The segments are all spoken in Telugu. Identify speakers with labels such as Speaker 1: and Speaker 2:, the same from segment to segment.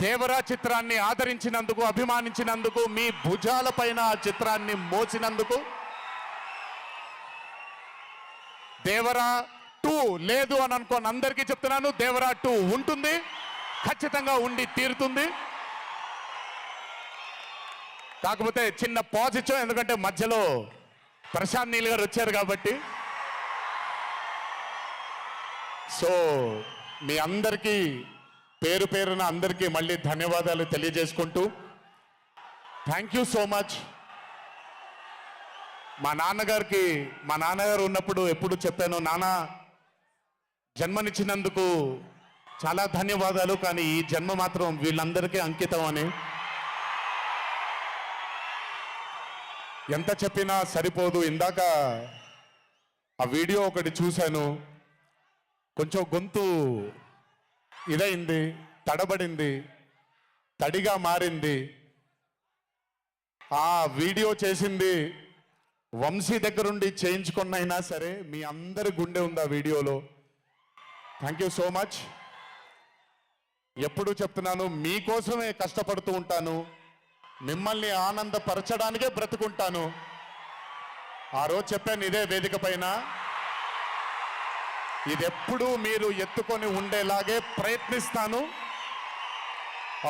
Speaker 1: దేవరా చిత్రాన్ని ఆదరించినందుకు, అభిమానించినందుకు, మీ భుజాలపైన ఆ చిత్రాన్ని మోసినందుకు. దేవరా 2 లేదు అని అనుకోని అందరికీ చెప్తున్నాను, దేవరా 2 ఉంటుంది, ఖచ్చితంగా ఉండి తీరుతుంది. కాకపోతే చిన్న పాజ్ ఇచ్చాం, ఎందుకంటే మధ్యలో ప్రశాంత్ నీల్ గారు వచ్చారు కాబట్టి. సో మీ అందరికీ పేరు పేరున అందరికీ మళ్ళీ ధన్యవాదాలు తెలియజేసుకుంటూ, థ్యాంక్ యూ సో మచ్. మా నాన్నగారు ఉన్నప్పుడు ఎప్పుడు చెప్పాను, నాన్న జన్మనిచ్చినందుకు చాలా ధన్యవాదాలు, కానీ ఈ జన్మ మాత్రం వీళ్ళందరికీ అంకితం అని. ఎంత చెప్పినా సరిపోదు. ఇందాక ఆ వీడియో ఒకటి చూశాను, కొంచెం గొంతు ఇదైంది, తడబడింది, తడిగా మారింది. ఆ వీడియో చేసింది వంశీ దగ్గరుండి చేయించుకున్నైనా సరే మీ అందరి గుండె ఉంది ఆ వీడియోలో. Thank you so much. ఎప్పుడు చెప్తున్నాను, మీకోసమే కష్టపడుతూ ఉంటాను, మిమ్మల్ని ఆనందపరచడానికే బ్రతుకుంటాను. ఆ రోజు చెప్పాను ఇదే వేదిక పైన, ఇది ఎప్పుడూ మీరు ఎత్తుకొని ఉండేలాగే ప్రయత్నిస్తాను.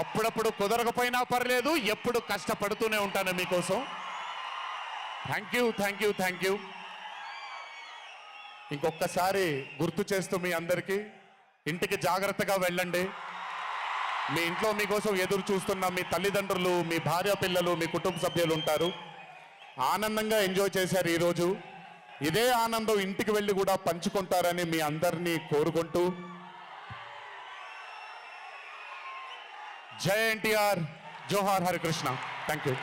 Speaker 1: అప్పుడప్పుడు కుదరకపోయినా పర్లేదు, ఎప్పుడు కష్టపడుతూనే ఉంటాను మీకోసం. Thank you, thank you, thank you. ఇంకొకసారి గుర్తు చేస్తూ మీ అందరికీ, ఇంటికి జాగ్రత్తగా వెళ్ళండి. మీ ఇంట్లో మీకోసం ఎదురు చూస్తున్న మీ తల్లిదండ్రులు, మీ భార్య పిల్లలు, మీ కుటుంబ సభ్యులు ఉంటారు. ఆనందంగా ఎంజాయ్ చేశారు ఈరోజు. ఇదే ఆనందం ఇంటికి వెళ్ళి కూడా పంచుకుంటారని మీ అందరినీ కోరుకుంటూ, జై ఎన్టీఆర్, జోహార్ హరికృష్ణ. Thank you.